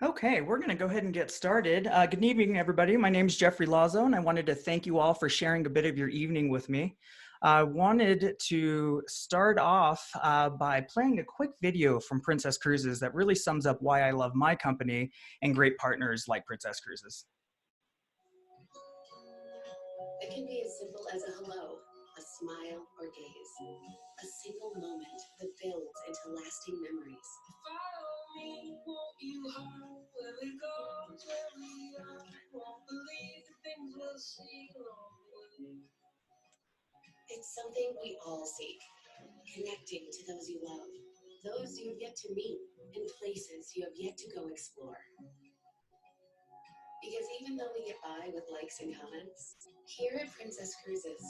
Okay, we're going to go ahead and get started. Good evening, everybody. My name is Jeffrey Lazo, and I wanted to thank you all for sharing a bit of your evening with me. I wanted to start off by playing a quick video from Princess Cruises that really sums up why I love my company and great partners like Princess Cruises. It can be as simple as a hello, a smile, or gaze. A single moment that builds into lasting memories. Follow me, won't you home? Where we go, where we are. Won't believe the things we'll see along the way. It's something we all seek. Connecting to those you love, those you've yet to meet, and places you have yet to go explore. Because even though we get by with likes and comments, here at Princess Cruises,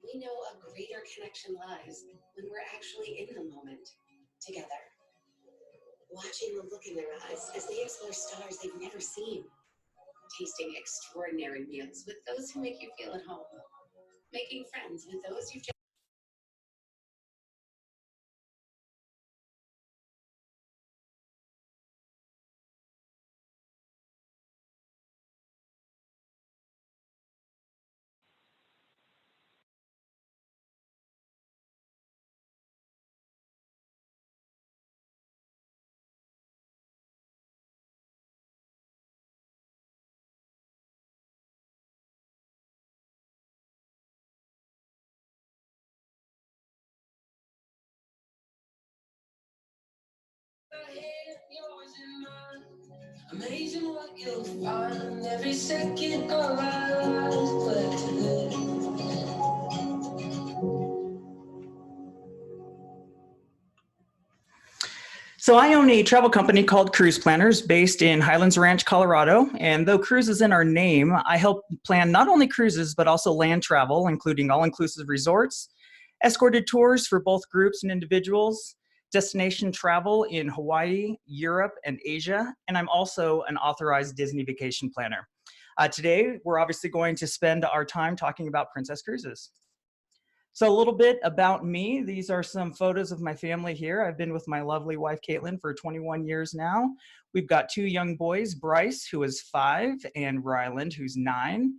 we know a greater connection lies when we're actually in the moment together. Watching the look in their eyes as they explore stars they've never seen. Tasting extraordinary meals with those who make you feel at home. Making friends with those you've just amazing what you'll find every second of our lives, but today. So I own a travel company called Cruise Planners based in Highlands Ranch, Colorado. And though cruise is in our name, I help plan not only cruises, but also land travel, including all-inclusive resorts, escorted tours for both groups and individuals, destination travel in Hawaii, Europe, and Asia. And I'm also an authorized Disney vacation planner. Today, we're obviously going to spend our time talking about Princess Cruises. So a little bit about me. These are some photos of my family here. I've been with my lovely wife, Caitlin, for 21 years now. We've got two young boys, Bryce, who is 5, and Ryland, who's 9.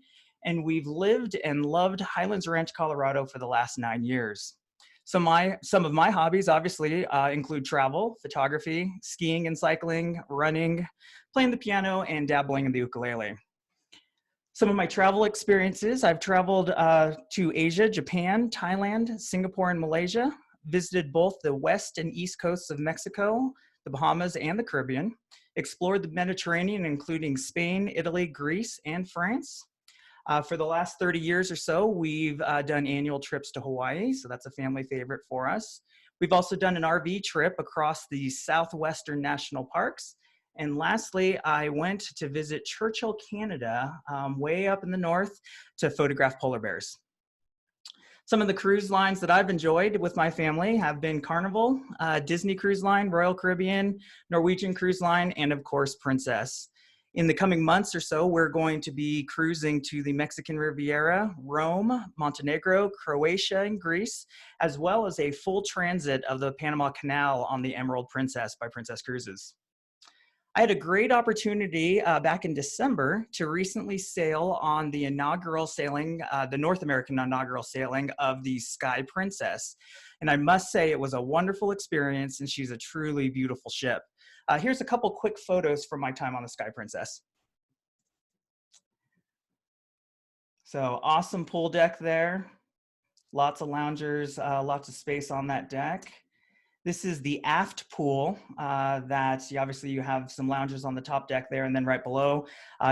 And we've lived and loved Highlands Ranch, Colorado for the last 9 years. Some of my hobbies obviously include travel, photography, skiing and cycling, running, playing the piano, and dabbling in the ukulele. Some of my travel experiences, I've traveled to Asia, Japan, Thailand, Singapore, and Malaysia, visited both the west and east coasts of Mexico, the Bahamas, and the Caribbean, explored the Mediterranean, including Spain, Italy, Greece, and France. For the last 30 years or so, we've done annual trips to Hawaii, so that's a family favorite for us. We've also done an RV trip across the southwestern national parks. And lastly, I went to visit Churchill, Canada, way up in the north to photograph polar bears. Some of the cruise lines that I've enjoyed with my family have been Carnival, Disney Cruise Line, Royal Caribbean, Norwegian Cruise Line, and of course, Princess. In the coming months or so, we're going to be cruising to the Mexican Riviera, Rome, Montenegro, Croatia, and Greece, as well as a full transit of the Panama Canal on the Emerald Princess by Princess Cruises. I had a great opportunity back in December to recently sail on the inaugural sailing, the North American inaugural sailing of the Sky Princess. And I must say it was a wonderful experience, and she's a truly beautiful ship. Here's a couple quick photos from my time on the Sky Princess. So awesome pool deck there. Lots of loungers, lots of space on that deck. This is the aft pool that obviously you have some loungers on the top deck there, and then right below,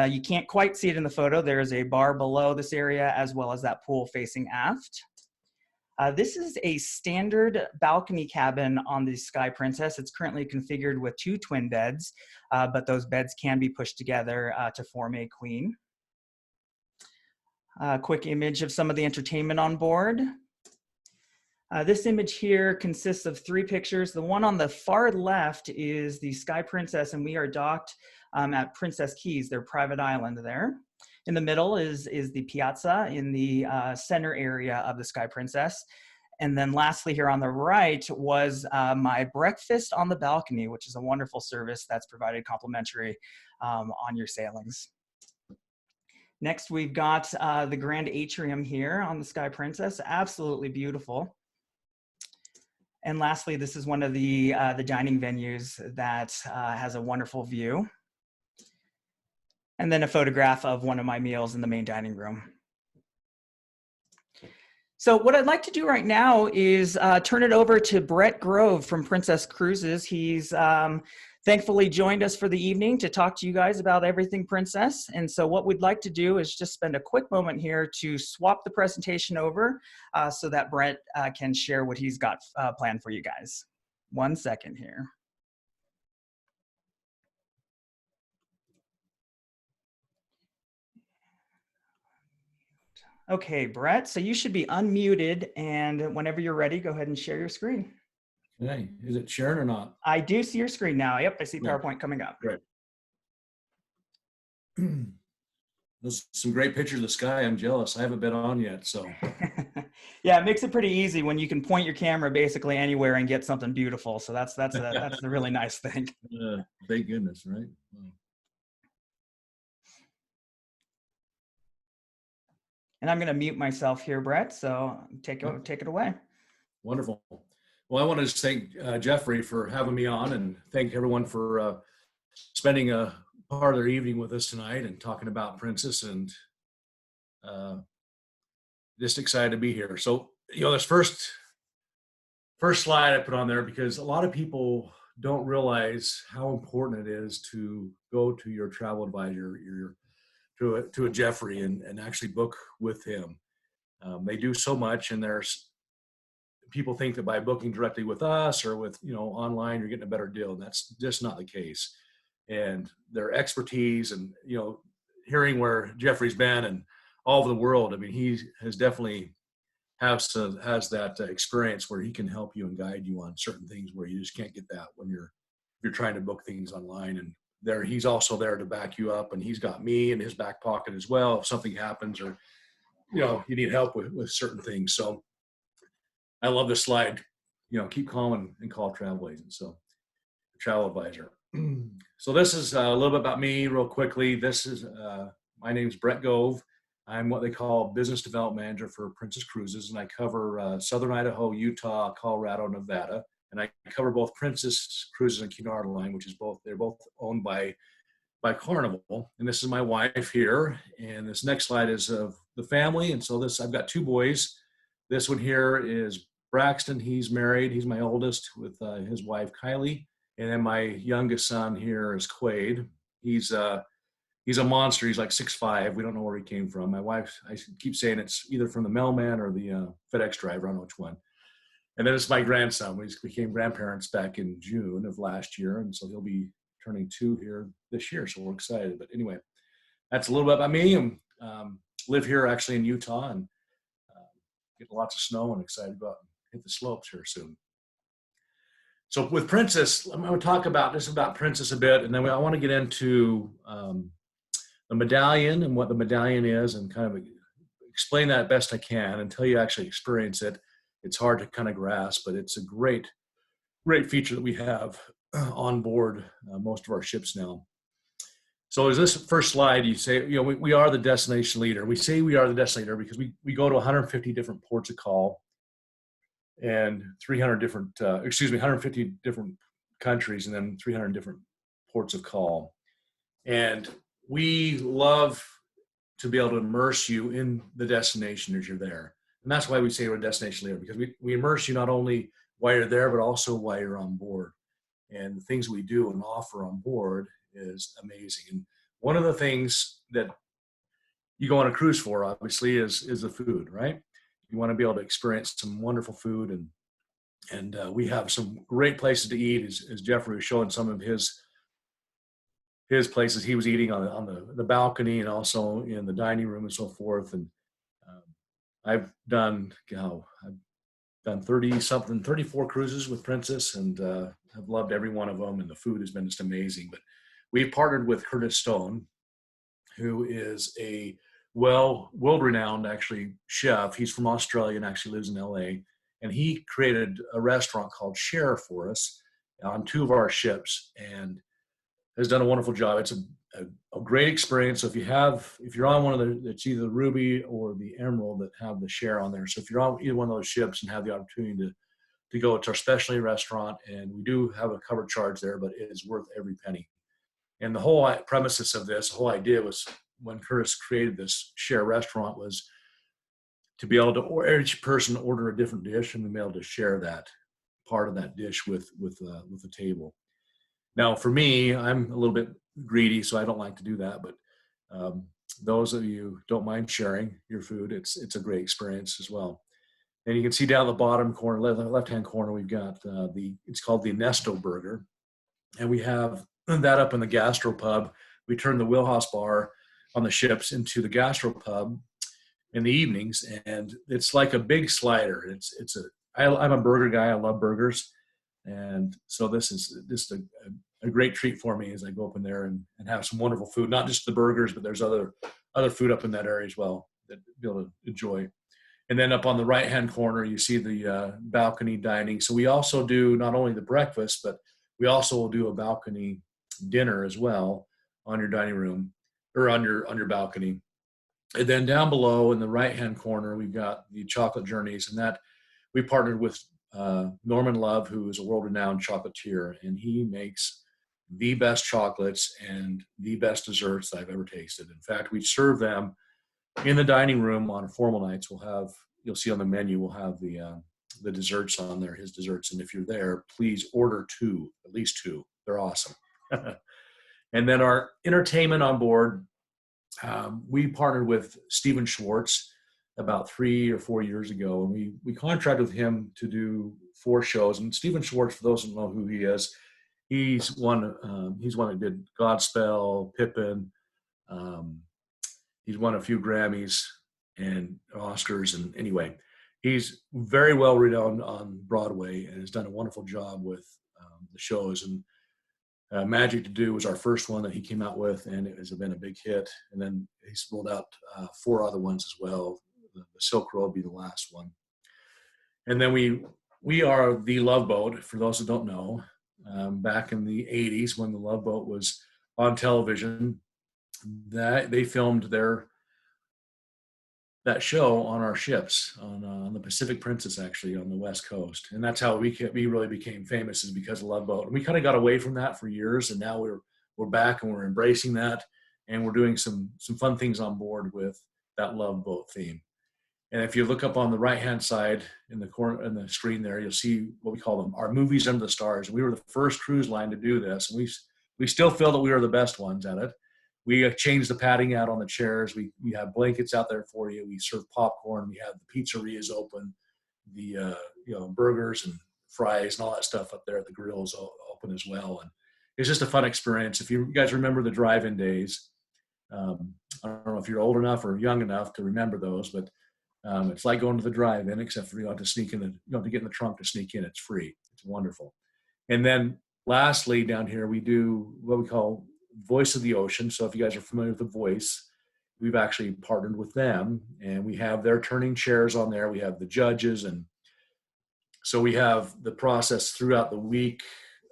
you can't quite see it in the photo. There is a bar below this area as well as that pool facing aft. This is a standard balcony cabin on the Sky Princess. It's currently configured with 2 twin beds, but those beds can be pushed together to form a queen. Quick image of some of the entertainment on board. This image here consists of 3 pictures. The one on the far left is the Sky Princess, and we are docked at Princess Keys, their private island there. In the middle is the piazza in the center area of the Sky Princess. And then lastly here on the right was my breakfast on the balcony, which is a wonderful service that's provided complimentary on your sailings. Next, we've got the grand atrium here on the Sky Princess, absolutely beautiful. And lastly, this is one of the dining venues that has a wonderful view. And then a photograph of one of my meals in the main dining room. So what I'd like to do right now is turn it over to Brett Grove from Princess Cruises. He's thankfully joined us for the evening to talk to you guys about everything Princess. And so what we'd like to do is just spend a quick moment here to swap the presentation over so that Brett can share what he's got planned for you guys. 1 second here. Okay, Brett, so you should be unmuted, and whenever you're ready, go ahead and share your screen. Hey, is it sharing or not? I do see your screen now. Yep, I see PowerPoint coming up. Great. Those some great pictures of the sky. I'm jealous. I haven't been on yet, so. Yeah, it makes it pretty easy when you can point your camera basically anywhere and get something beautiful. So that's the really nice thing. Thank goodness, right? Wow. And I'm going to mute myself here, Brett. So take it away. Wonderful. Well, I want to just thank Jeffrey for having me on, and thank everyone for spending a part of their evening with us tonight and talking about Princess, and just excited to be here. So, this first slide I put on there because a lot of people don't realize how important it is to go to your travel advisor, to a Jeffrey, and actually book with him. They do so much, and there's people think that by booking directly with us or with online you're getting a better deal, and that's just not the case. And their expertise and hearing where Jeffrey's been and all over the world, I mean, he has definitely has that experience where he can help you and guide you on certain things where you just can't get that when you're trying to book things online. And he's also there to back you up, and he's got me in his back pocket as well if something happens or you need help with certain things. So I love this slide, keep calm and call a travel agent. So travel advisor. So this is a little bit about me real quickly. This is my name's Brett Grove. I'm what they call business development manager for Princess Cruises, and I cover Southern Idaho, Utah, Colorado, Nevada. And I cover both Princess Cruises and Cunard Line, which is they're both owned by Carnival. And this is my wife here. And this next slide is of the family. And so I've got two boys. This one here is Braxton. He's married. He's my oldest with his wife, Kylie. And then my youngest son here is Quade. He's a monster. He's like 6'5". We don't know where he came from. My wife, I keep saying it's either from the mailman or the FedEx driver. I don't know which one. And then it's my grandson. We became grandparents back in June of last year. And so he'll be turning 2 here this year. So we're excited. But anyway, that's a little bit about me. I live here actually in Utah and get lots of snow and excited about hit the slopes here soon. So with Princess, I'm going to talk about Princess a bit. And then I want to get into the medallion and what the medallion is and kind of explain that best I can until you actually experience it. It's hard to kind of grasp, but it's a great feature that we have on board most of our ships now. So as this first slide, you say, we are the destination leader. We say we are the destination leader because we go to 150 different ports of call and 150 different countries and then 300 different ports of call. And we love to be able to immerse you in the destination as you're there. And that's why we say we're a destination leader, because we immerse you not only while you're there, but also while you're on board. And the things we do and offer on board is amazing. And one of the things that you go on a cruise for, obviously, is the food, right? You want to be able to experience some wonderful food. And we have some great places to eat, as Jeffrey was showing some of his places he was eating on the balcony and also in the dining room and so forth. And I've done 34 cruises with Princess, and I've loved every one of them, and the food has been just amazing. But we've partnered with Curtis Stone, who is a world-renowned actually chef. He's from Australia and actually lives in LA, and he created a restaurant called Share for us on 2 of our ships, and has done a wonderful job. It's a great experience. So if you're on one of it's either the Ruby or the Emerald that have the Share on there. So if you're on either one of those ships and have the opportunity to go, it's our specialty restaurant, and we do have a cover charge there, but it is worth every penny. And the whole premises of this, the whole idea was, when Curtis created this Share restaurant, was to be able to, or each person order a different dish and be able to share that part of that dish with the table. Now, for me, I'm a little bit greedy, so I don't like to do that. But those of you who don't mind sharing your food, it's a great experience as well. And you can see down the bottom corner, left-hand corner, we've got it's called the Nesto Burger, and we have that up in the Gastropub. We turn the Wheelhouse Bar on the ships into the Gastropub in the evenings, and it's like a big slider. I'm a burger guy. I love burgers, and so this is just a great treat for me as I go up in there and have some wonderful food. Not just the burgers, but there's other food up in that area as well that you'll be able to enjoy. And then up on the right-hand corner, you see the balcony dining. So we also do not only the breakfast, but we also will do a balcony dinner as well on your dining room or on your balcony. And then down below in the right-hand corner, we've got the chocolate journeys, and that we partnered with Norman Love, who is a world-renowned chocolatier, and he makes the best chocolates and the best desserts I've ever tasted. In fact, we serve them in the dining room on formal nights. You'll see on the menu, we'll have the desserts on there, his desserts. And if you're there, please order 2, at least 2. They're awesome. And then our entertainment on board, we partnered with Steven Schwartz about 3 or 4 years ago, and we contracted with him to do 4 shows. And Steven Schwartz, for those who don't know who he is, he's one that did Godspell, Pippin. He's won a few Grammys and Oscars, and anyway, he's very well renowned on Broadway and has done a wonderful job with the shows. And Magic to Do was our first one that he came out with, and it has been a big hit. And then he's rolled out 4 other ones as well. The Silk Road will be the last one. And then we are the Love Boat, for those that don't know. Back in the 80s, when the Love Boat was on television, that they filmed that show on our ships on the Pacific Princess, actually on the West Coast. And that's how we really became famous, is because of Love Boat. And we kind of got away from that for years, and now we're back and we're embracing that, and we're doing some fun things on board with that Love Boat theme. And if you look up on the right-hand side in the corner in the screen there, you'll see what we call them our movies under the stars. And we were the first cruise line to do this, and we still feel that we are the best ones at it. We changed the padding out on the chairs. We have blankets out there for you. We serve popcorn. We have the pizzerias open, the burgers and fries and all that stuff up there at the grill is open as well. And it's just a fun experience. If you guys remember the drive-in days, I don't know if you're old enough or young enough to remember those, but it's like going to the drive-in, except for you don't have to sneak in. You don't have to get in the trunk to sneak in. It's free. It's wonderful. And then lastly, down here we do what we call Voice of the Ocean. So if you guys are familiar with The Voice, we've actually partnered with them, and we have their turning chairs on there. We have the judges, and so we have the process throughout the week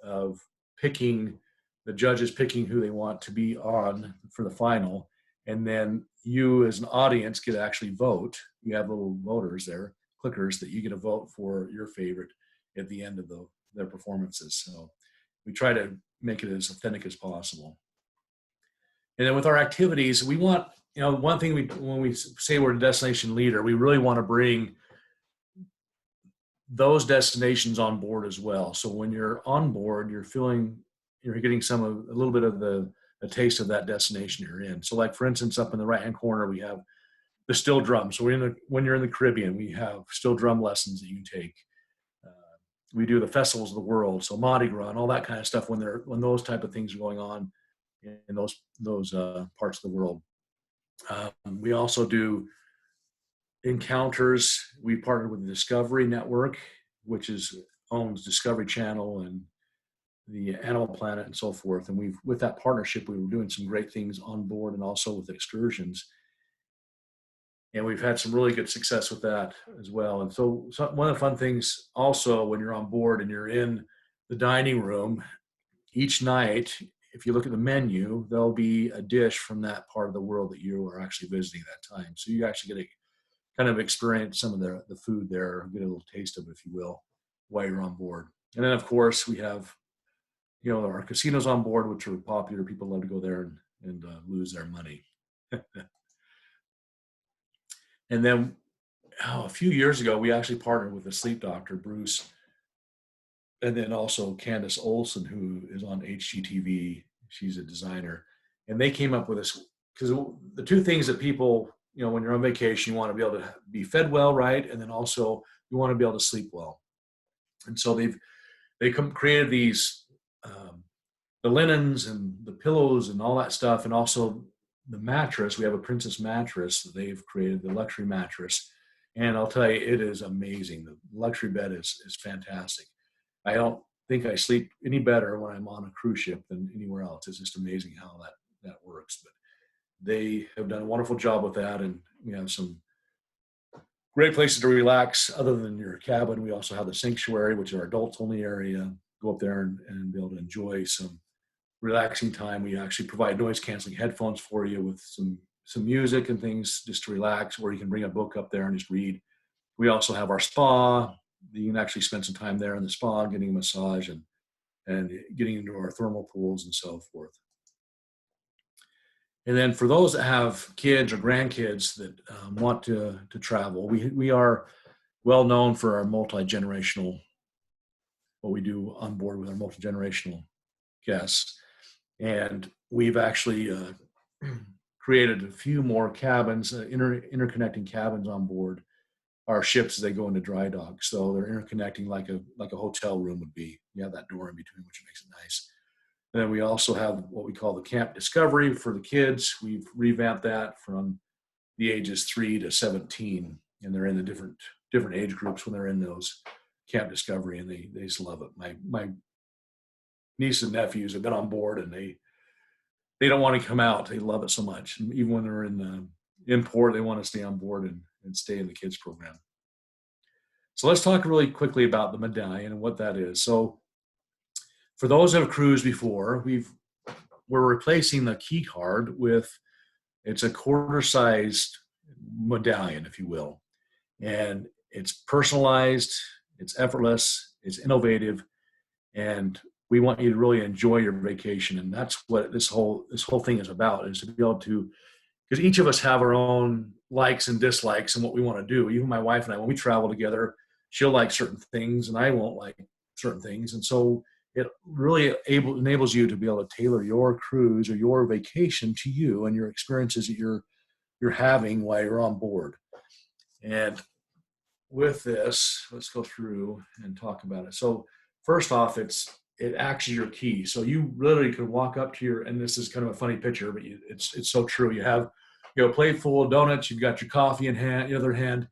of the judges picking who they want to be on for the final. And then you as an audience get to actually vote. You have little voters there, clickers, that you get to vote for your favorite at the end of their performances. So we try to make it as authentic as possible. And then with our activities, we want, one thing when we say we're a destination leader, we really want to bring those destinations on board as well. So when you're on board, you're getting a little bit of a taste of that destination you're in. So like, for instance, up in the right-hand corner, we have the steel drum. So when you're in the Caribbean, we have steel drum lessons that you can take. We do the festivals of the world, so Mardi Gras and all that kind of stuff when those type of things are going on in those parts of the world. We also do encounters. We partnered with the Discovery Network, which owns Discovery Channel and the Animal Planet and so forth. And with that partnership, we were doing some great things on board and also with excursions. And we've had some really good success with that as well. And so one of the fun things also when you're on board and you're in the dining room, each night, if you look at the menu, there'll be a dish from that part of the world that you are actually visiting that time. So you actually get to kind of experience some of the food there, get a little taste of it, if you will, while you're on board. And then, of course, we have, our casinos on board, which are popular. People love to go there and lose their money. And then a few years ago, we actually partnered with a sleep doctor, Bruce, and then also Candace Olson, who is on HGTV. She's a designer. And they came up with this, because the two things that people, when you're on vacation, you want to be able to be fed well, right? And then also you want to be able to sleep well. And so they created these, the linens and the pillows and all that stuff, and also the mattress. We have a Princess mattress that they've created, the luxury mattress. And I'll tell you, it is amazing. The luxury bed is fantastic. I don't think I sleep any better when I'm on a cruise ship than anywhere else. It's just amazing how that works. But they have done a wonderful job with that. And we have some great places to relax other than your cabin. We also have the sanctuary, which is our adults only area. Go up there and be able to enjoy some relaxing time. We actually provide noise canceling headphones for you with some music and things just to relax, or you can bring a book up there and just read. We also have our spa. You can actually spend some time there in the spa, getting a massage and getting into our thermal pools and so forth. And then for those that have kids or grandkids that want to travel, we are well known for our multi-generational, what we do on board with our multi-generational guests. And we've actually created a few more cabins, interconnecting cabins on board our ships as they go into dry dock. So they're interconnecting like a hotel room would be. You have that door in between, which makes it nice. And then we also have what we call the Camp Discovery for the kids. We've revamped that from the ages 3 to 17, and they're in the different age groups when they're in those Camp Discovery, and they just love it. My niece and nephews have been on board, and they don't want to come out. They love it so much. And even when they're in port, they want to stay on board and stay in the kids program. So let's talk really quickly about the medallion and what that is. So for those that have cruised before, we're replacing the key card with, it's a quarter-sized medallion, if you will. And it's personalized, it's effortless, it's innovative, and we want you to really enjoy your vacation. And that's what this whole thing is about, is to be able to, because each of us have our own likes and dislikes and what we want to do. Even my wife and I, when we travel together, she'll like certain things and I won't like certain things. And so it really enables you to be able to tailor your cruise or your vacation to you and your experiences that you're having while you're on board. And with this, let's go through and talk about it. So first off, it acts as your key. So you literally could walk up to and this is kind of a funny picture, but it's so true. You have a plate full of donuts, you've got your coffee in the other hand,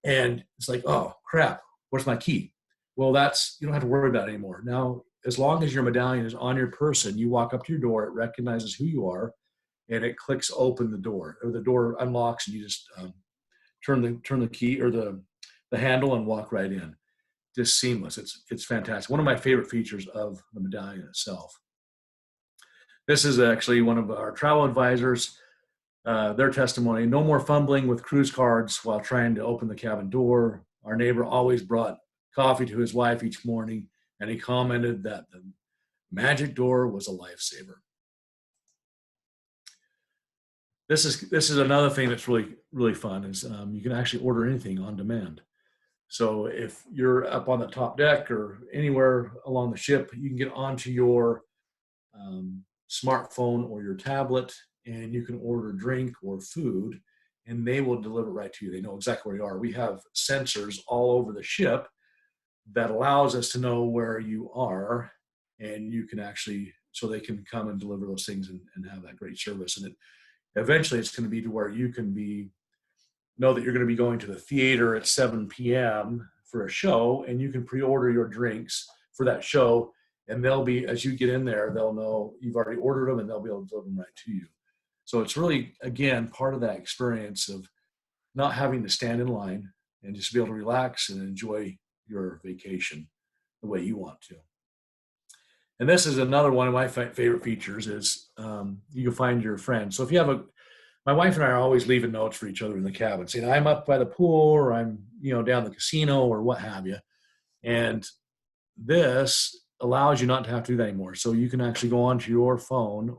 and it's like, oh crap, where's my key? Well, you don't have to worry about it anymore. Now, as long as your medallion is on your person, you walk up to your door, it recognizes who you are, and it clicks open the door, or the door unlocks, and you just turn the key or the handle and walk right in. Just seamless. It's fantastic. One of my favorite features of the medallion itself. This is actually one of our travel advisors, their testimony. No more fumbling with cruise cards while trying to open the cabin door. Our neighbor always brought coffee to his wife each morning, and he commented that the magic door was a lifesaver. This is another thing that's really, really fun, is you can actually order anything on demand. So if you're up on the top deck or anywhere along the ship, you can get onto your smartphone or your tablet, and you can order drink or food, and they will deliver right to you. They know exactly where you are. We have sensors all over the ship that allows us to know where you are, and you can actually, so they can come and deliver those things and have that great service. And eventually it's going to be to where you can know that you're going to be going to the theater at 7 p.m. for a show, and you can pre-order your drinks for that show, and they'll be, as you get in there, they'll know you've already ordered them, and they'll be able to deliver them right to you. So it's really, again, part of that experience of not having to stand in line and just be able to relax and enjoy your vacation the way you want to. And this is another one of my favorite features is you can find your friends. So if you have my wife and I are always leaving notes for each other in the cabin saying, I'm up by the pool or I'm, down the casino or what have you. And this allows you not to have to do that anymore. So you can actually go onto your phone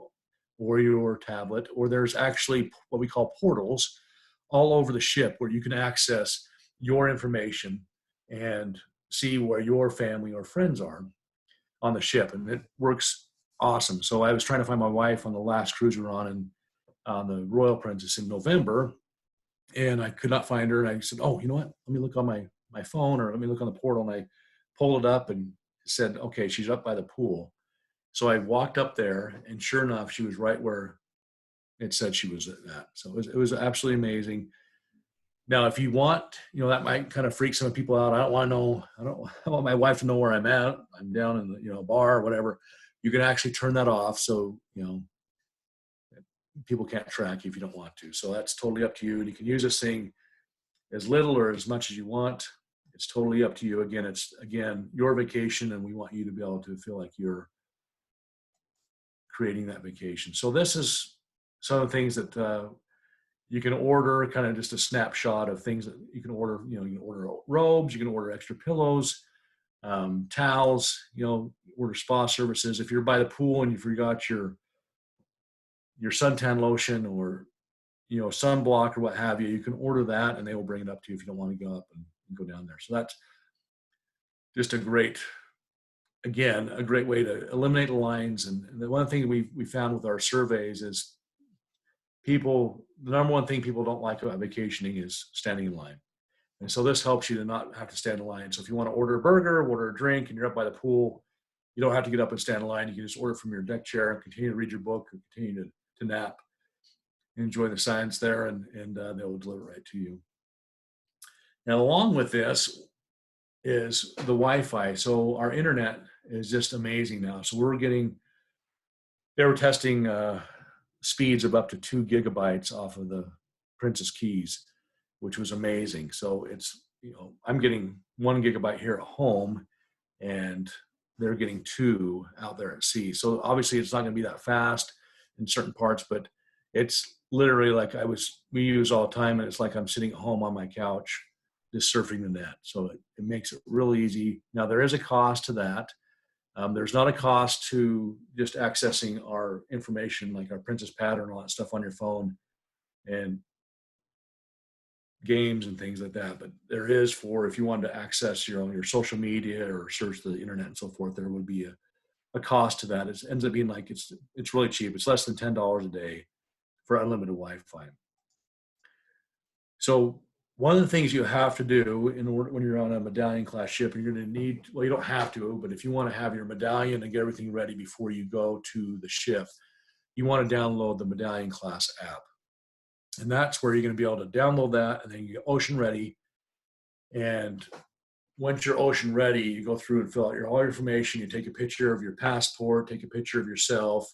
or your tablet, or there's actually what we call portals all over the ship where you can access your information and see where your family or friends are on the ship. And it works awesome. So I was trying to find my wife on the last cruise we were on the Royal Princess in November, and I could not find her. And I said, oh, you know what? Let me look on my phone, or let me look on the portal. And I pulled it up and it said, okay, she's up by the pool. So I walked up there, and sure enough, she was right where it said she was at. So it was absolutely amazing. Now, if you want, that might kind of freak some people out. I want my wife to know where I'm at. I'm down in the, bar or whatever. You can actually turn that off. So, people can't track you if you don't want to. So that's totally up to you. And you can use this thing as little or as much as you want. It's totally up to you. Again, it's your vacation, and we want you to be able to feel like you're creating that vacation. So this is some of the things that you can order, kind of just a snapshot of things that you can order. You can order robes, you can order extra pillows, towels, order spa services. If you're by the pool and you forgot your suntan lotion or, sunblock or what have you, you can order that and they will bring it up to you if you don't want to go up and go down there. So that's just a great way to eliminate the lines. And one thing we found with our surveys is the number one thing people don't like about vacationing is standing in line. And so this helps you to not have to stand in line. So if you want to order a burger, order a drink, and you're up by the pool, you don't have to get up and stand in line. You can just order from your deck chair and continue to read your book and continue to nap, enjoy the science there, and they will deliver right to you. Now, along with this is the Wi-Fi. So our internet is just amazing now. So they were testing speeds of up to 2 gigabytes off of the Princess Keys, which was amazing. So it's, I'm getting 1 gigabyte here at home, and they're getting 2 out there at sea. So obviously it's not going to be that fast in certain parts, but it's literally like we use all the time, and it's like I'm sitting at home on my couch just surfing the net. So it makes it real easy. Now there is a cost to that. There's not a cost to just accessing our information, like our Princess pattern, all that stuff on your phone and games and things like that. But there is for if you wanted to access your social media or search the internet and so forth, there would be a cost to that. It ends up being like it's really cheap. It's less than $10 a day for unlimited Wi-Fi. So one of the things you have to do in order when you're on a medallion class ship, you're going to need, well, you don't have to, but if you want to have your medallion and get everything ready before you go to the ship, you want to download the Medallion Class app. And that's where you're going to be able to download that, and then you get Ocean Ready. And once you're Ocean Ready, you go through and fill out all your information. You take a picture of your passport, take a picture of yourself,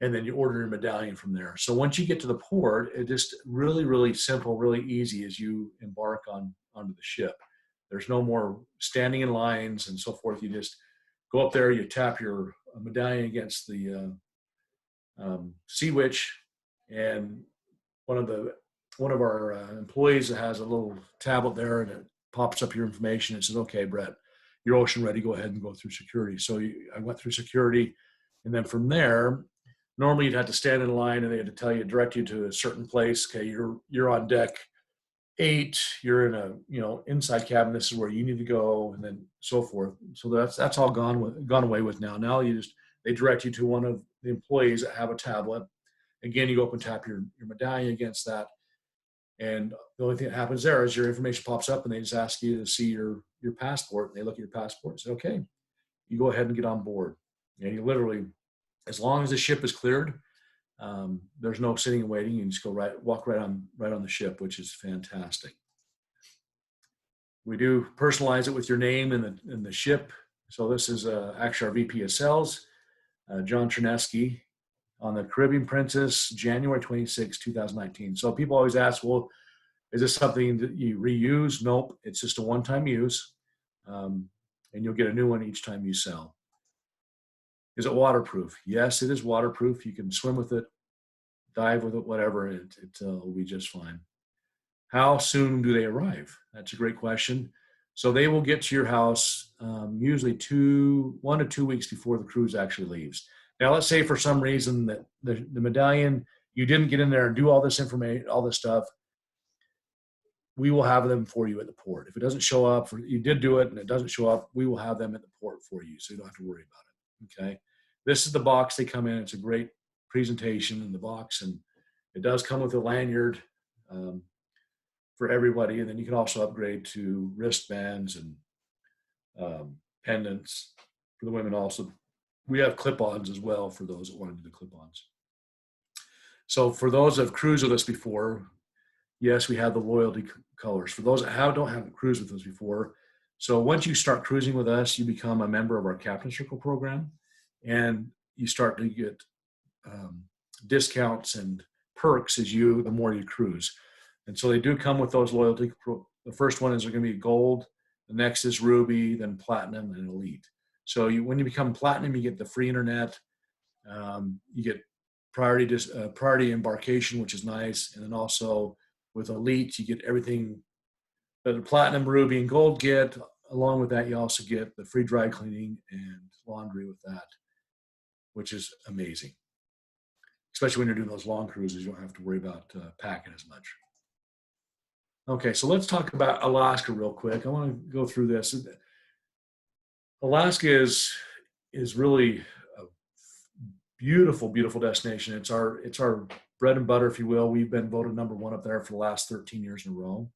and then you order your medallion from there. So once you get to the port, it just really, really simple, really easy as you embark onto the ship. There's no more standing in lines and so forth. You just go up there, you tap your medallion against the Sea Witch, and one of our employees has a little tablet there, and it pops up your information. It says, okay, Brett, you're Ocean Ready. Go ahead and go through security. So I went through security, and then from there, normally you'd have to stand in line, and they had to direct you to a certain place. Okay, you're on deck 8. You're in a inside cabin. This is where you need to go, and then so forth. So that's all gone away with now. Now they direct you to one of the employees that have a tablet. Again, you go up and tap your medallion against that, and the only thing that happens there is your information pops up, and they just ask you to see your passport. And they look at your passport and say, okay, you go ahead and get on board. And you literally, as long as the ship is cleared, there's no sitting and waiting. You can just walk right on the ship, which is fantastic. We do personalize it with your name and the ship. So this is actually our VP of Sales, John Chernesky, on the Caribbean Princess, January 26, 2019. So people always ask, well, Is this something that you reuse? Nope. It's just a one-time use. And you'll get a new one each time you sell. Is it waterproof? Yes, it is waterproof. You can swim with it, dive with it, whatever. It will be just fine. How soon do they arrive? That's a great question. So they will get to your house usually 1 to 2 weeks before the cruise actually leaves. Now, let's say for some reason that the medallion, you didn't get in there and do all this information, all this stuff. We will have them for you at the port. If it doesn't show up, or you did do it and it doesn't show up, we will have them at the port for you, so you don't have to worry about it. Okay. This is the box they come in. It's a great presentation in the box, and it does come with a lanyard for everybody. And then you can also upgrade to wristbands and pendants for the women. Also, we have clip-ons as well for those that want to do the clip-ons. So for those that have cruised with us before, yes, we have the loyalty colors. For those that don't have cruised with us before, so once you start cruising with us, you become a member of our Captain Circle program, and you start to get discounts and perks the more you cruise. And so they do come with those loyalty. The first one is going to be gold. The next is ruby, then platinum, and elite. So when you become platinum, you get the free internet. You get priority embarkation, which is nice. And then also with elite, you get everything that the platinum, ruby, and gold get. Along with that, you also get the free dry cleaning and laundry with that, which is amazing. Especially when you're doing those long cruises, you don't have to worry about packing as much. Okay, so let's talk about Alaska real quick. I want to go through this. Alaska is really a beautiful, beautiful destination. It's our bread and butter, if you will. We've been voted #1 up there for the last 13 years in a row,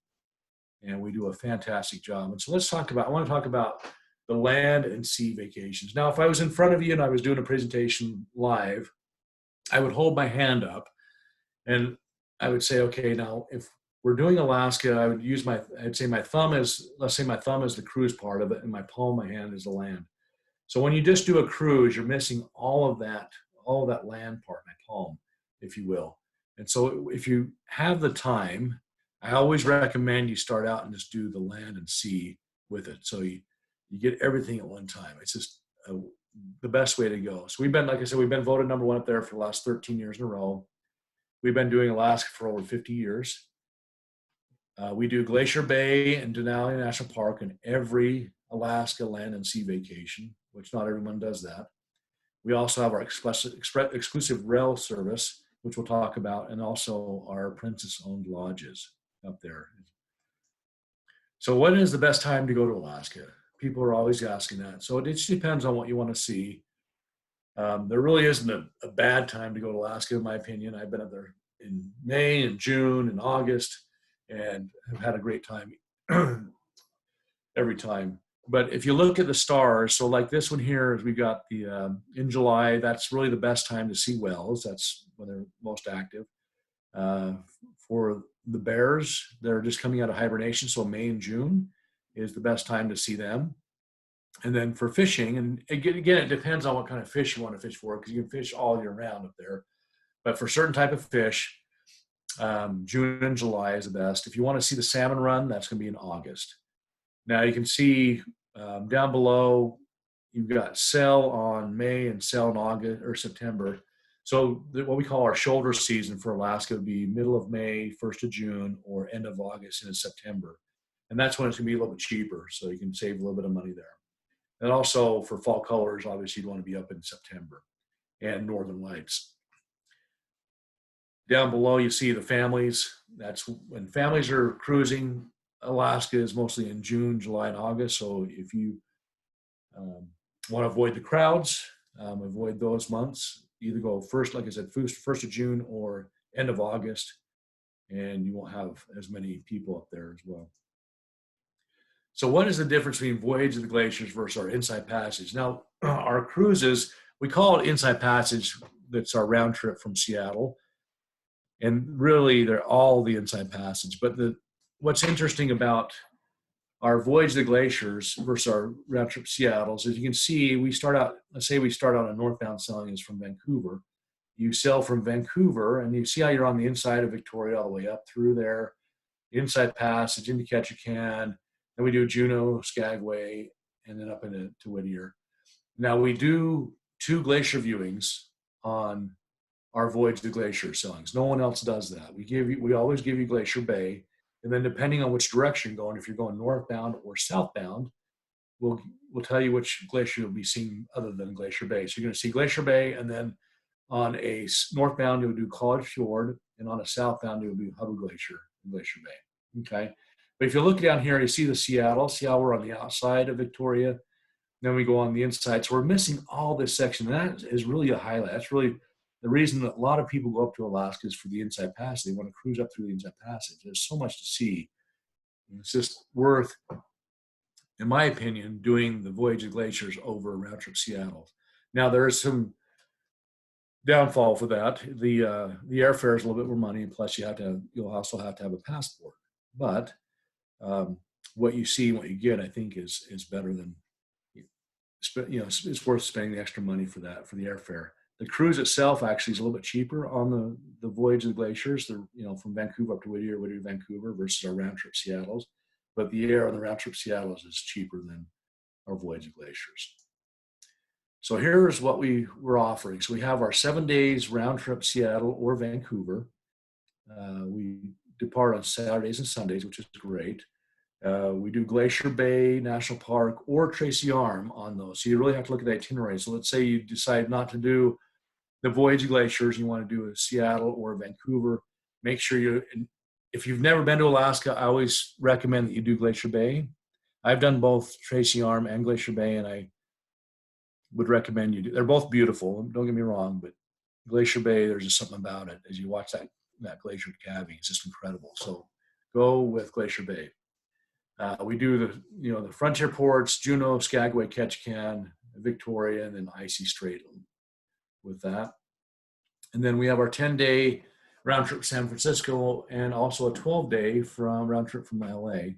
and we do a fantastic job. And so I want to talk about the land and sea vacations. Now, if I was in front of you and I was doing a presentation live, I would hold my hand up and I would say, okay, now if we're doing Alaska, I'd say my thumb is the cruise part of it, and my palm of my hand is the land. So when you just do a cruise, you're missing all of that land part, my palm, if you will. And so if you have the time, I always recommend you start out and just do the land and sea with it. So you get everything at one time. It's just the best way to go. So like I said, we've been voted #1 up there for the last 13 years in a row. We've been doing Alaska for over 50 years. We do Glacier Bay and Denali National Park in every Alaska land and sea vacation, which not everyone does that. We also have our exclusive rail service, which we'll talk about, and also our princess-owned lodges up there. So when is the best time to go to Alaska? People are always asking that. So it just depends on what you want to see. There really isn't a bad time to go to Alaska, in my opinion. I've been up there in May and June and August, and have had a great time every time. But if you look at the stars, so like this one here, we've got in July, that's really the best time to see whales. That's when they're most active. For the bears, they're just coming out of hibernation, so May and June is the best time to see them. And then for fishing, and again, it depends on what kind of fish you want to fish for, because you can fish all year round up there. But for certain type of fish, June and July is the best. If you want to see the salmon run, that's going to be in August. Now you can see down below, you've got sail on May and sail in August or September. So what we call our shoulder season for Alaska would be middle of May, 1st of June, or end of August into September. And that's when it's going to be a little bit cheaper, so you can save a little bit of money there. And also for fall colors, obviously you'd want to be up in September, and northern lights. Down below you see the families. That's when families are cruising. Alaska is mostly in June, July, and August. So if you want to avoid the crowds, avoid those months, either go first, like I said, 1st of June or end of August, and you won't have as many people up there as well. So what is the difference between Voyage of the Glaciers versus our Inside Passage? Now, our cruises, we call it Inside Passage. That's our round trip from Seattle. And really, they're all the Inside Passage. But what's interesting about our Voyage of the Glaciers versus our round trip Seattle is, as you can see, let's say we start out on northbound sailing is from Vancouver. You sail from Vancouver, and you see how you're on the inside of Victoria all the way up through there. Inside Passage into Ketchikan, then we do Juneau, Skagway, and then up into Whittier. Now we do 2 glacier viewings on our Voyage to Glacier sailings. No one else does that. We always give you Glacier Bay, and then depending on which direction you're going, if you're going northbound or southbound, we'll tell you which glacier you'll be seeing other than Glacier Bay. So you're going to see Glacier Bay, and then on a northbound you'll do College Fjord, and on a southbound you'll do Hubbard Glacier and Glacier Bay. Okay, but if you look down here, you see the Seattle. See how we're on the outside of Victoria. Then we go on the inside. So we're missing all this section. And that is really a highlight. That's really the reason that a lot of people go up to Alaska is for the Inside Passage. They want to cruise up through the Inside Passage. There's so much to see. And it's just worth, in my opinion, doing the Voyage of Glaciers over round trip Seattle. Now there is some downfall for that. The airfare is a little bit more money. Plus you'll also have to have a passport. But what you see and what you get, I think, is better than, it's worth spending the extra money for that, for the airfare. The cruise itself actually is a little bit cheaper on the Voyage of the Glaciers. From Vancouver up to Whittier, Whittier to Vancouver versus our round trip Seattle's. But the air on the round trip Seattle's is cheaper than our Voyage of Glaciers. So here's what we're offering. So we have our 7 days round trip Seattle or Vancouver. We depart on Saturdays and Sundays, which is great. We do Glacier Bay National Park or Tracy Arm on those. So you really have to look at the itinerary. So let's say you decide not to do the Voyage of Glaciers, you want to do a Seattle or Vancouver. Make sure if you've never been to Alaska, I always recommend that you do Glacier Bay. I've done both Tracy Arm and Glacier Bay, and I would recommend you do. They're both beautiful, don't get me wrong, but Glacier Bay, there's just something about it. As you watch that glacier calving, it's just incredible. So go with Glacier Bay. We do the frontier ports, Juneau, Skagway, Ketchikan, Victoria, and then Icy Strait with that. And then we have our 10-day round trip San Francisco and also a 12-day round trip from LA.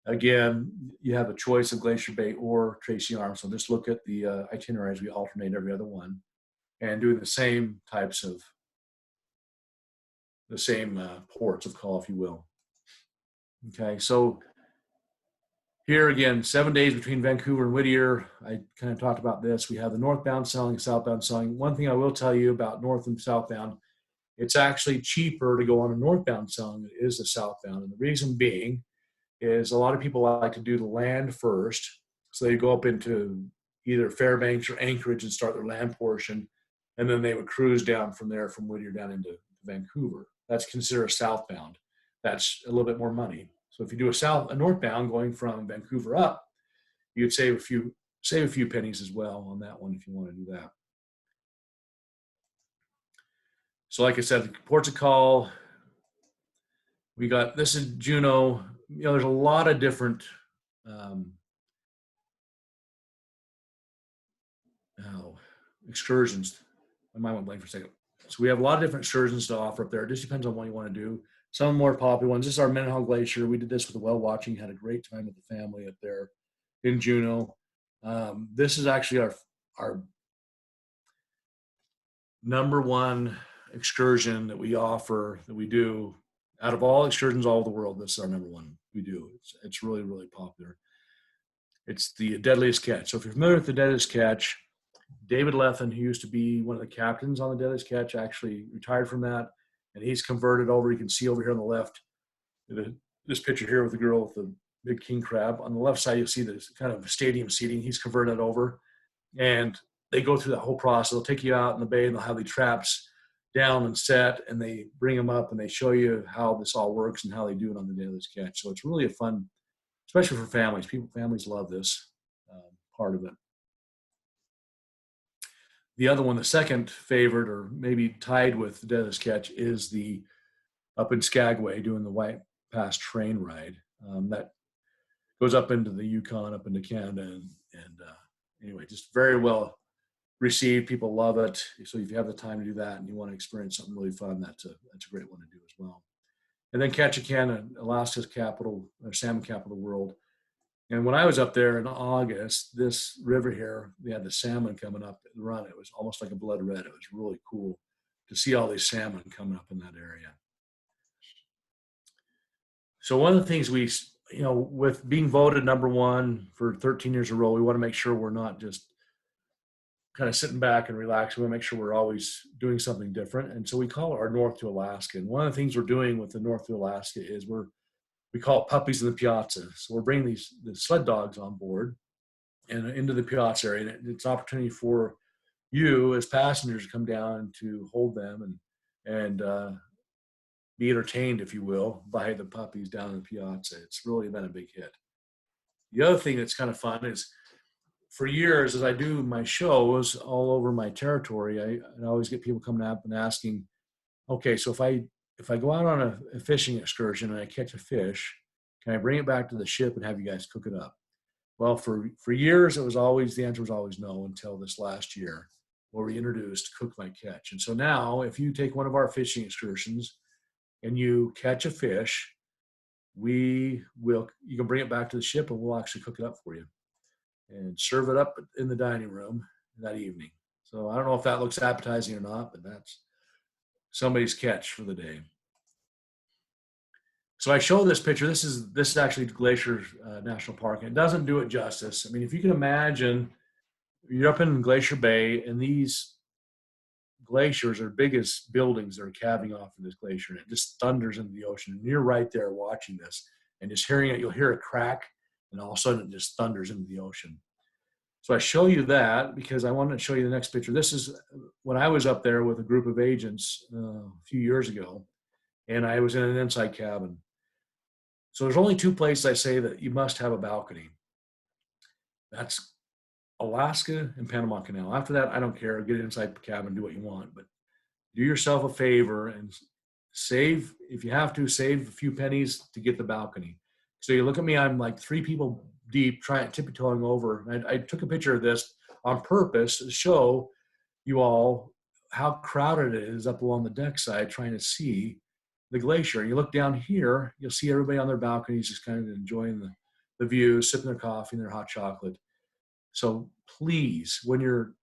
Again, you have a choice of Glacier Bay or Tracy Arm. So just look at the itineraries. We alternate every other one and do the same types of, ports of call, if you will. Okay, so here again, 7 days between Vancouver and Whittier. I kind of talked about this. We have the northbound selling, southbound selling. One thing I will tell you about north and southbound, it's actually cheaper to go on a northbound selling than it is the southbound. And the reason being is a lot of people like to do the land first. So they go up into either Fairbanks or Anchorage and start their land portion. And then they would cruise down from there from Whittier down into Vancouver. That's considered southbound. That's a little bit more money. So if you do a northbound going from Vancouver up, you'd save a few pennies as well on that one if you want to do that. So like I said, the ports of call, this is Juneau. There's a lot of different excursions. My mind went blank for a second. So we have a lot of different excursions to offer up there. It just depends on what you want to do. Some more popular ones. This is our Mendenhall Glacier. We did this with the whale watching. Had a great time with the family up there in Juneau. This is actually our number one excursion that we offer, that we do. Out of all excursions all over the world, this is our number one we do. It's really, really popular. It's the Deadliest Catch. So if you're familiar with the Deadliest Catch, David Lethen, who used to be one of the captains on the Deadliest Catch, actually retired from that. And he's converted over. You can see over here on the left, this picture here with the girl with the big king crab. On the left side, you'll see this kind of stadium seating. He's converted over. And they go through that whole process. They'll take you out in the bay and they'll have the traps down and set, and they bring them up and they show you how this all works and how they do it on the Deadliest Catch. So it's really a fun, especially for families. Families love this part of it. The other one, the second favorite, or maybe tied with the Deadliest Catch, is the up in Skagway doing the White Pass train ride. That goes up into the Yukon, up into Canada, and anyway, just very well received. People love it. So if you have the time to do that and you want to experience something really fun, that's a great one to do as well. And then Ketchikan, Alaska's capital, or salmon capital of the world. And when I was up there in August, this river here, we had the salmon coming up the run. It was almost like a blood red. It was really cool to see all these salmon coming up in that area. So one of the things we, with being voted number one for 13 years in a row, we want to make sure we're not just kind of sitting back and relaxing. We want to make sure we're always doing something different. And so we call it our North to Alaska. And one of the things we're doing with the North to Alaska is we call it Puppies in the Piazza. So we're bringing the sled dogs on board and into the Piazza area. And it's an opportunity for you as passengers to come down and to hold them and be entertained, if you will, by the puppies down in the Piazza. It's really been a big hit. The other thing that's kind of fun is, for years, as I do my shows all over my territory, I always get people coming up and asking, okay, so if I go out on a fishing excursion and I catch a fish, can I bring it back to the ship and have you guys cook it up? Well, for years, the answer was always no, until this last year, where we introduced Cook My Catch. And so now, if you take one of our fishing excursions and you catch a fish, you can bring it back to the ship and we'll actually cook it up for you and serve it up in the dining room that evening. So I don't know if that looks appetizing or not, but that's somebody's catch for the day. So I show this picture. This is actually Glacier National Park, and it doesn't do it justice. I mean, if you can imagine, you're up in Glacier Bay, and these glaciers are big as buildings that are calving off of this glacier, and it just thunders into the ocean. And you're right there watching this, and just hearing it, you'll hear it crack, and all of a sudden it just thunders into the ocean. So I show you that because I wanted to show you the next picture. This is when I was up there with a group of agents a few years ago, and I was in an inside cabin. So there's only two places I say that you must have a balcony. That's Alaska and Panama Canal. After that, I don't care. Get inside the cabin, do what you want. But do yourself a favor and save, if you have to, save a few pennies to get the balcony. So you look at me, I'm like 3 people deep, tippy-toeing over. And I took a picture of this on purpose to show you all how crowded it is up along the deck side trying to see the glacier. And you look down here, you'll see everybody on their balconies just kind of enjoying the view, sipping their coffee and their hot chocolate. So please, when you're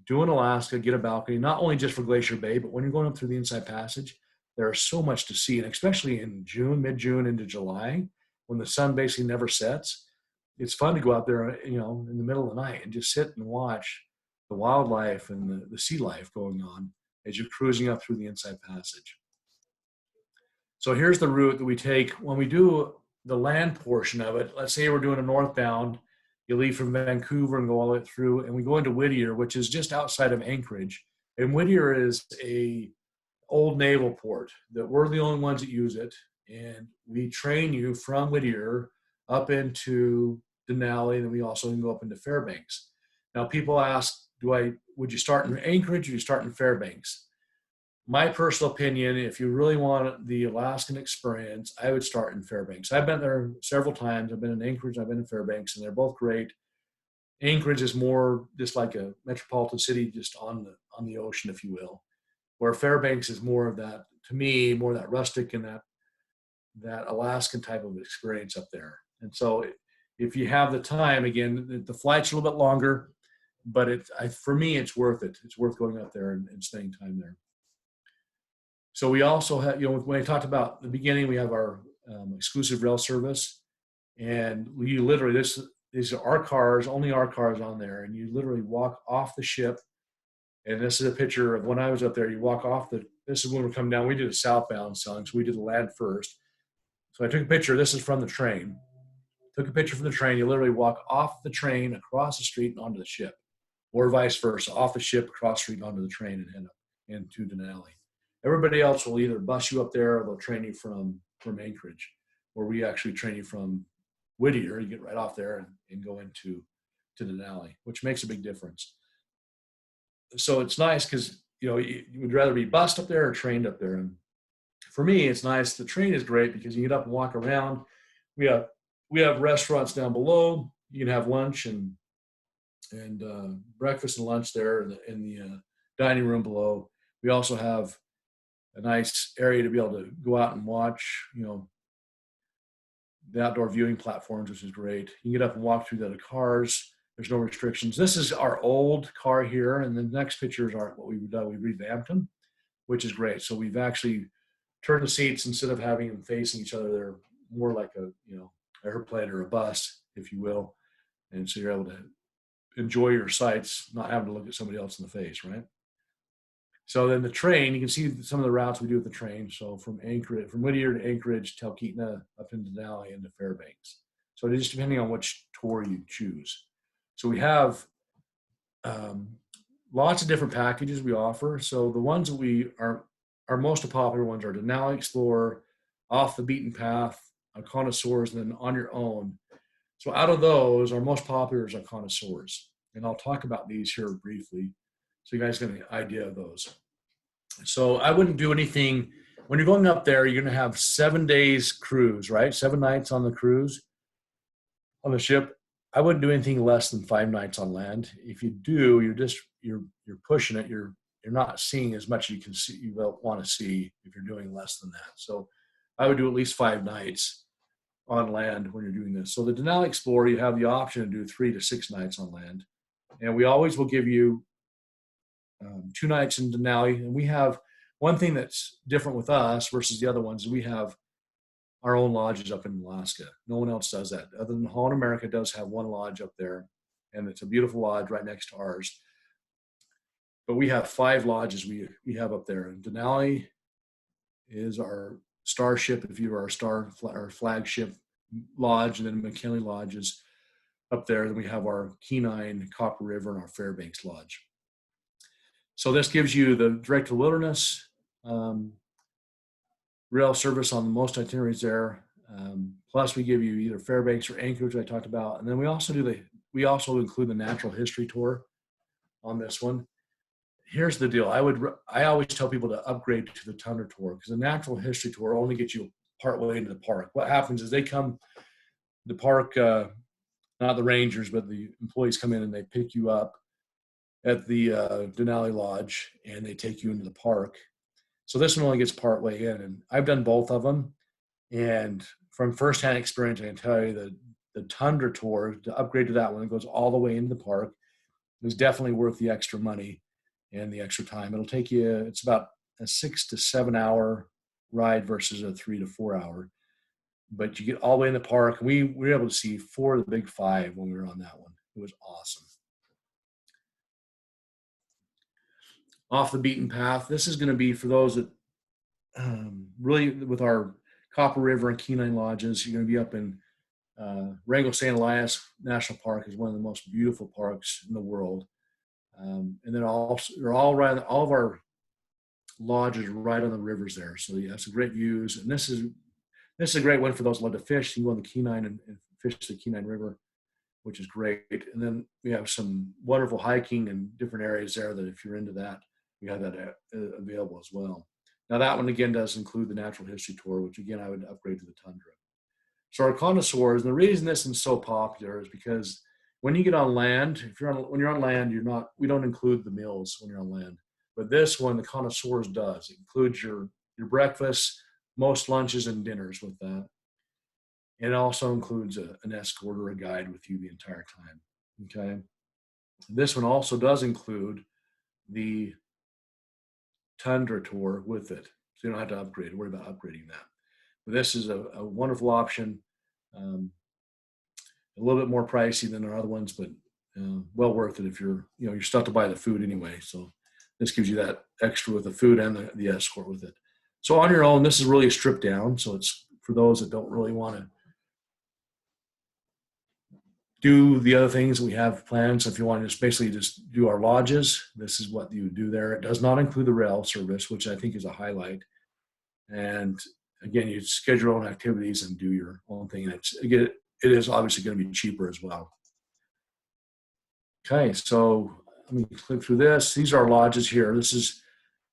doing Alaska, get a balcony, not only just for Glacier Bay, but when you're going up through the Inside Passage, there's so much to see. And especially in June, mid-June into July, when the sun basically never sets, it's fun to go out there, in the middle of the night and just sit and watch the wildlife and the sea life going on as you're cruising up through the Inside Passage. So here's the route that we take when we do the land portion of it. Let's say we're doing a northbound. You leave from Vancouver and go all the way through, and we go into Whittier, which is just outside of Anchorage. And Whittier is a old naval port that we're the only ones that use it. And we train you from Whittier up into Denali, and then we also can go up into Fairbanks. Now people ask, would you start in Anchorage or you start in Fairbanks? My personal opinion, if you really want the Alaskan experience, I would start in Fairbanks. I've been there several times. I've been in Anchorage, I've been in Fairbanks, and they're both great. Anchorage is more just like a metropolitan city, just on the ocean, if you will, where Fairbanks is more of that, to me, more of that rustic and that Alaskan type of experience up there. And so if you have the time, again, the flight's a little bit longer, but for me, it's worth it. It's worth going up there and spending time there. So we also have, when I talked about the beginning, we have our exclusive rail service, and you literally, these are our cars, only our cars on there, and you literally walk off the ship. And this is a picture of when I was up there. You walk off this is when we're coming down. We did a southbound selling, so we did the land first. So I took a picture. This is from the train. Took a picture from the train. You literally walk off the train, across the street, and onto the ship, or vice versa, off the ship, across the street, and onto the train, and head up into Denali. Everybody else will either bus you up there or they'll train you from Anchorage, where we actually train you from Whittier. You get right off there and go into Denali, which makes a big difference. So it's nice because, you would rather be bused up there or trained up there. And for me, it's nice. The train is great because you get up and walk around. We have restaurants down below. You can have lunch and breakfast and lunch there in the dining room below. We also have a nice area to be able to go out and watch, the outdoor viewing platforms, which is great. You can get up and walk through the other cars. There's no restrictions. This is our old car here, and the next pictures are what we've done. We revamped them, which is great. So we've actually turned the seats, instead of having them facing each other, they're more like a, airplane or a bus, if you will. And so you're able to enjoy your sights, not having to look at somebody else in the face, right? So then the train, you can see some of the routes we do with the train. So from Whittier to Anchorage, Talkeetna, up into Denali, into Fairbanks. So it is depending on which tour you choose. So we have lots of different packages we offer. So the ones that we are, our most popular ones are Denali Explorer, Off the Beaten Path, Connoisseurs, and then On Your Own. So out of those, our most popular is our Connoisseurs. And I'll talk about these here briefly, so you guys get an idea of those. So I wouldn't do anything, when you're going up there, you're going to have 7 days cruise, right? 7 nights on the cruise, on the ship. I wouldn't do anything less than 5 nights on land. If you do, you're pushing it. You're not seeing as much as you can see, you want to see if you're doing less than that. So I would do at least 5 nights on land when you're doing this. So the Denali Explorer, you have the option to do 3 to 6 nights on land. And we always will give you 2 nights in Denali. And we have one thing that's different with us versus the other ones. We have our own lodges up in Alaska. No one else does that. Other than Holland America does have one lodge up there. And it's a beautiful lodge right next to ours. But we have 5 lodges we have up there. And Denali is our starship, if you are our flagship lodge, and then McKinley Lodge is up there. Then we have our Kenai, Copper River, and our Fairbanks Lodge. So this gives you the direct to wilderness rail service on most itineraries there. Plus, we give you either Fairbanks or Anchorage, I talked about, and then we also include the natural history tour on this one. Here's the deal. I always tell people to upgrade to the Tundra Tour, because the natural history tour only gets you part way into the park. What happens is they come, the park, not the rangers, but the employees come in and they pick you up at the Denali Lodge and they take you into the park. So this one only gets part way in, and I've done both of them. And from firsthand experience, I can tell you that the Tundra Tour, to upgrade to that one, it goes all the way into the park, is definitely worth the extra money and the extra time. It'll take you, it's about a 6 to 7 hour ride versus a 3 to 4 hour. But you get all the way in the park. We were able to see 4 of the big 5 when we were on that one. It was awesome. Off the Beaten Path. This is going to be for those that really, with our Copper River and Kenai lodges, you're going to be up in Wrangell St. Elias National Park, is one of the most beautiful parks in the world. And then also, all of our lodges are right on the rivers there. So you have some great views. And this is a great one for those who love to fish. You can go on the Kenai and fish the Kenai River, which is great. And then we have some wonderful hiking and different areas there that if you're into that, we have that available as well. Now that one again does include the natural history tour, which again, I would upgrade to the Tundra. So our Connoisseurs, the reason this is so popular is because when you get on land, when you're on land, we don't include the meals when you're on land. But this one, the Connoisseurs does. It includes your breakfast, most lunches and dinners with that. And it also includes an escort or a guide with you the entire time. Okay. This one also does include the Tundra Tour with it. So you don't have to worry about upgrading that. But this is a wonderful option. A little bit more pricey than our other ones, but well worth it if you're stuck to buy the food anyway. So this gives you that extra with the food and the escort with it. So On Your Own, this is really stripped down. So it's for those that don't really want to do the other things that we have planned. So if you want to just do our lodges, this is what you would do there. It does not include the rail service, which I think is a highlight. And again, you schedule your own activities and do your own thing. And it is obviously going to be cheaper as well. Okay, so let me click through this. These are our lodges here. This is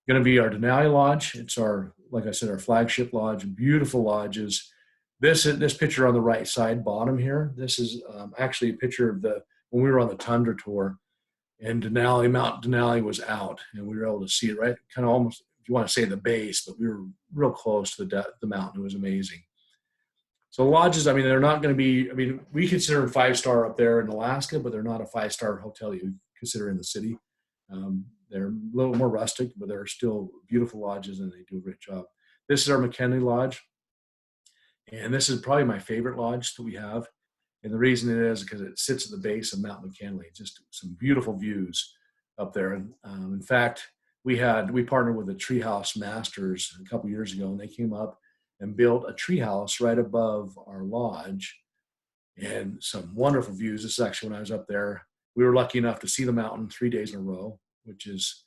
going to be our Denali Lodge. It's like I said, our flagship lodge, beautiful lodges. This picture on the right side bottom here, this is actually a picture of when we were on the Tundra Tour, and Mount Denali was out, and we were able to see it right, kind of almost, if you want to say the base, but we were real close to the mountain. It was amazing. So lodges, they're not going to be, we consider them 5-star up there in Alaska, but they're not a 5-star hotel you consider in the city. They're a little more rustic, but they're still beautiful lodges, and they do a great job. This is our McKinley Lodge. And this is probably my favorite lodge that we have. And the reason it is because it sits at the base of Mount McKinley. Just some beautiful views up there. And in fact, we partnered with the Treehouse Masters a couple years ago, and they came up and built a treehouse right above our lodge, and some wonderful views. This is actually when I was up there. We were lucky enough to see the mountain 3 days in a row, which is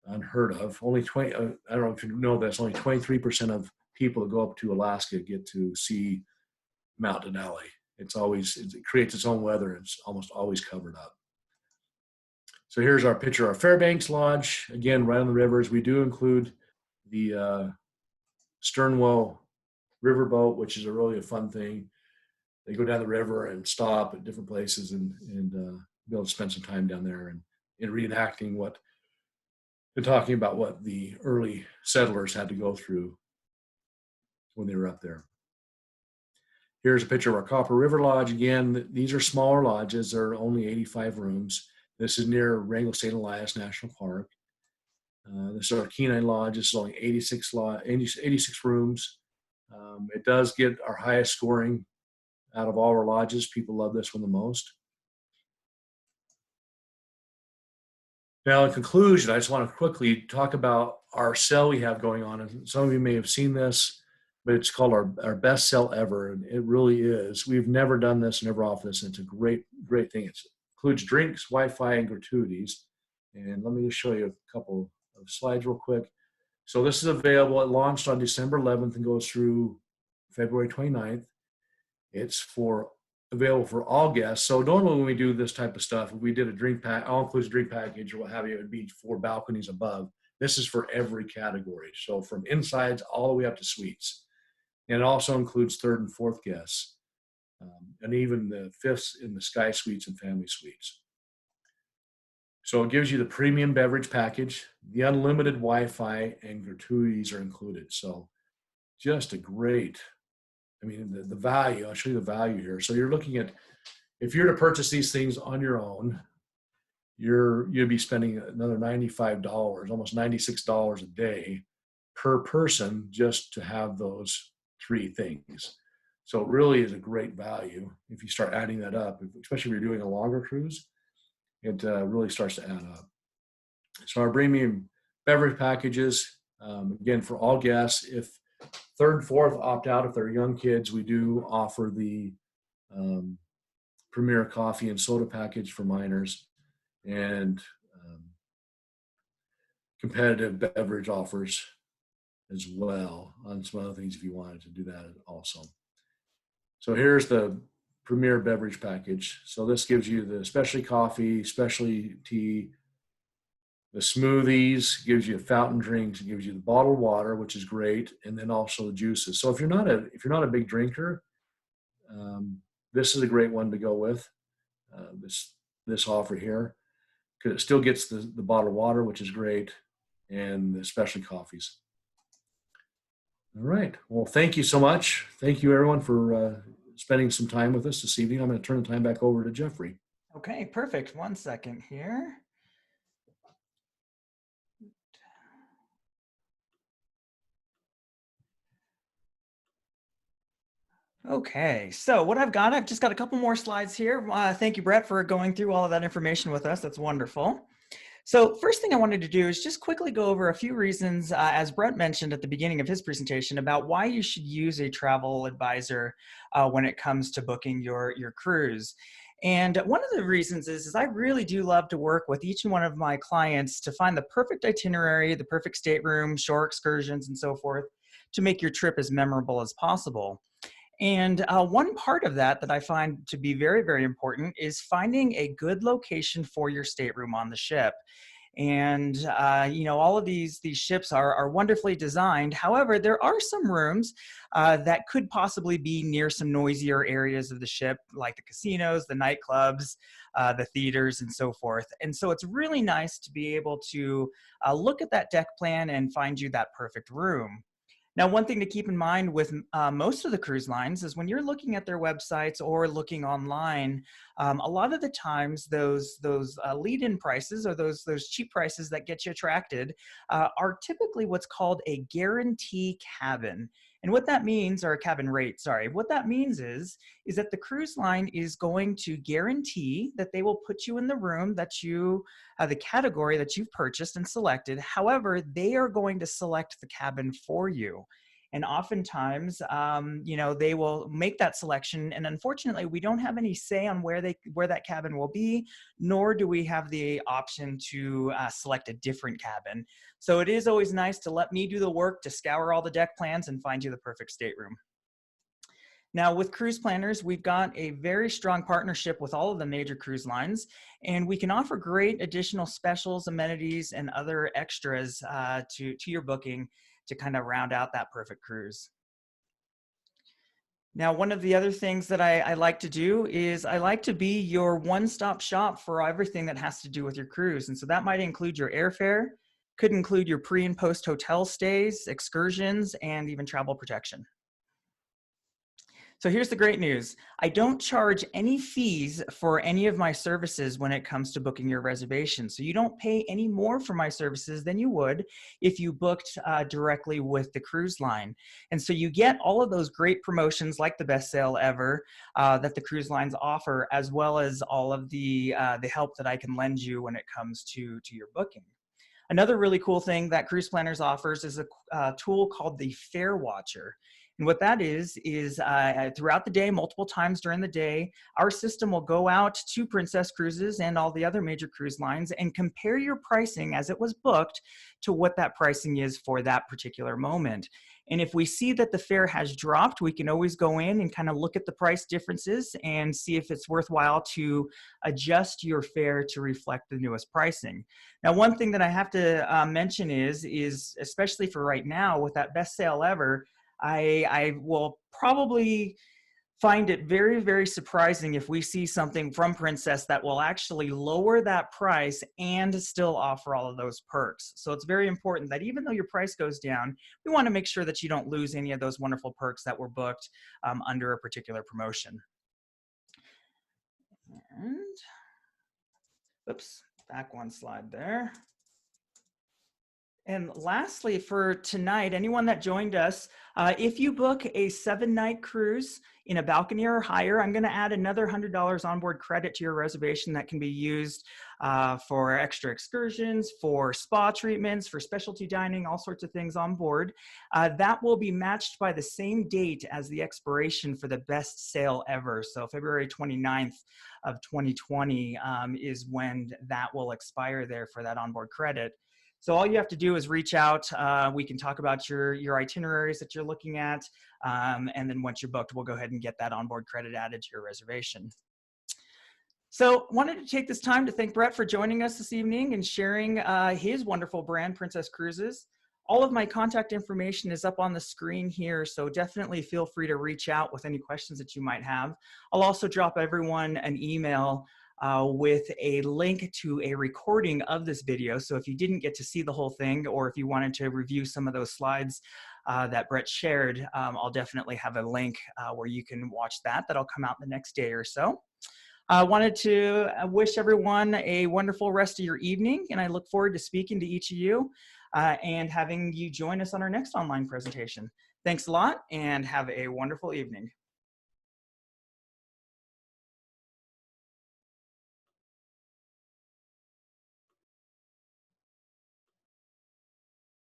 unheard of. Only 20, I don't know if you know this, only 23% of people that go up to Alaska get to see Mount Denali. It creates its own weather. It's almost always covered up. So here's our picture of our Fairbanks Lodge. Again, right on the rivers. We do include the Sternwell riverboat, which is really a fun thing. They go down the river and stop at different places and be able to spend some time down there and reenacting talking about what the early settlers had to go through when they were up there. Here's a picture of our Copper River Lodge. Again, these are smaller lodges. There are only 85 rooms. This is near Wrangell St. Elias National Park. This is our Kenai Lodge. This is only 86 rooms. It does get our highest scoring out of all our lodges. People love this one the most. Now, in conclusion, I just want to quickly talk about our sale we have going on. And some of you may have seen this, but it's called our best sale ever. And it really is. We've never done this, never offered this. And it's a great, great thing. It includes drinks, Wi-Fi, and gratuities. And let me just show you a couple of slides real quick. So this is available. It launched on December 11th and goes through February 29th. It's available for all guests. So normally when we do this type of stuff, if we did a drink pack, all-inclusive drink package or what have you, it would be 4 balconies above. This is for every category. So from insides all the way up to suites. And it also includes 3rd and 4th guests, and even the 5th in the Sky Suites and Family Suites. So it gives you the premium beverage package, the unlimited Wi-Fi, and gratuities are included. So just a great, the value, I'll show you the value here. So you're looking at, if you're to purchase these things on your own, you'd be spending another $95, almost $96 a day per person just to have those 3 things. So it really is a great value if you start adding that up, especially if you're doing a longer cruise. It really starts to add up. So our premium beverage packages, again, for all guests, if 3rd and 4th opt out, if they're young kids, we do offer the premier coffee and soda package for minors, and competitive beverage offers as well on some other things if you wanted to do that also. So here's the premier beverage package. So this gives you the specialty coffee, specialty tea, the smoothies, gives you fountain drinks, it gives you the bottled water, which is great, and then also the juices. So if you're not a big drinker, this is a great one to go with. This offer here, because it still gets the bottled water, which is great, and the specialty coffees. All right. Well, thank you so much. Thank you, everyone, for spending some time with us this evening. I'm going to turn the time back over to Jeffrey. Okay, perfect. 1 second here. Okay, so what I've just got a couple more slides here. Thank you, Brett, for going through all of that information with us. That's wonderful. So first thing I wanted to do is just quickly go over a few reasons, as Brett mentioned at the beginning of his presentation, about why you should use a travel advisor when it comes to booking your cruise. And one of the reasons is I really do love to work with each and one of my clients to find the perfect itinerary, the perfect stateroom, shore excursions, and so forth, to make your trip as memorable as possible. And one part of that I find to be very, very important is finding a good location for your stateroom on the ship. And, all of these ships are wonderfully designed. However, there are some rooms that could possibly be near some noisier areas of the ship, like the casinos, the nightclubs, the theaters, and so forth. And so it's really nice to be able to look at that deck plan and find you that perfect room. Now, one thing to keep in mind with most of the cruise lines is when you're looking at their websites or looking online, a lot of the times those lead-in prices or those cheap prices that get you attracted are typically what's called a guarantee cabin. And what that means, or a cabin rate, sorry, what that means is that the cruise line is going to guarantee that they will put you in the room that you, the category that you've purchased and selected. However, they are going to select the cabin for you. And oftentimes, you know, they will make that selection. And unfortunately, we don't have any say on where that cabin will be, nor do we have the option to select a different cabin. So it is always nice to let me do the work to scour all the deck plans and find you the perfect stateroom. Now with Cruise Planners, we've got a very strong partnership with all of the major cruise lines, and we can offer great additional specials, amenities, and other extras to your booking to kind of round out that perfect cruise. Now, one of the other things that I like to do is I like to be your one-stop shop for everything that has to do with your cruise. And so that might include your airfare, could include your pre and post hotel stays, excursions, and even travel protection. So here's the great news. I don't charge any fees for any of my services when it comes to booking your reservation. So you don't pay any more for my services than you would if you booked directly with the cruise line. And so you get all of those great promotions like the best sale ever that the cruise lines offer, as well as all of the help that I can lend you when it comes to your booking. Another really cool thing that Cruise Planners offers is a tool called the Fare Watcher. And what that is throughout the day, multiple times during the day, our system will go out to Princess Cruises and all the other major cruise lines and compare your pricing as it was booked to what that pricing is for that particular moment. And if we see that the fare has dropped, we can always go in and kind of look at the price differences and see if it's worthwhile to adjust your fare to reflect the newest pricing. Now, one thing that I have to mention is especially for right now with that best sale ever, I will probably find it very, very surprising if we see something from Princess that will actually lower that price and still offer all of those perks. So it's very important that even though your price goes down, we want to make sure that you don't lose any of those wonderful perks that were booked under a particular promotion. And, oops, back one slide there. And lastly, for tonight, anyone that joined us, if you book a 7-night cruise in a balcony or higher, I'm going to add another $100 onboard credit to your reservation that can be used for extra excursions, for spa treatments, for specialty dining, all sorts of things on board. That will be matched by the same date as the expiration for the best sale ever. So February 29th of 2020 is when that will expire there for that onboard credit. So all you have to do is reach out. We can talk about your itineraries that you're looking at. And then once you're booked, we'll go ahead and get that onboard credit added to your reservation. So wanted to take this time to thank Brett for joining us this evening and sharing his wonderful brand, Princess Cruises. All of my contact information is up on the screen here, so definitely feel free to reach out with any questions that you might have. I'll also drop everyone an email with a link to a recording of this video. So if you didn't get to see the whole thing, or if you wanted to review some of those slides that Brett shared, I'll definitely have a link where you can watch that. That'll come out the next day or so. I wanted to wish everyone a wonderful rest of your evening, and I look forward to speaking to each of you and having you join us on our next online presentation. Thanks a lot, and have a wonderful evening.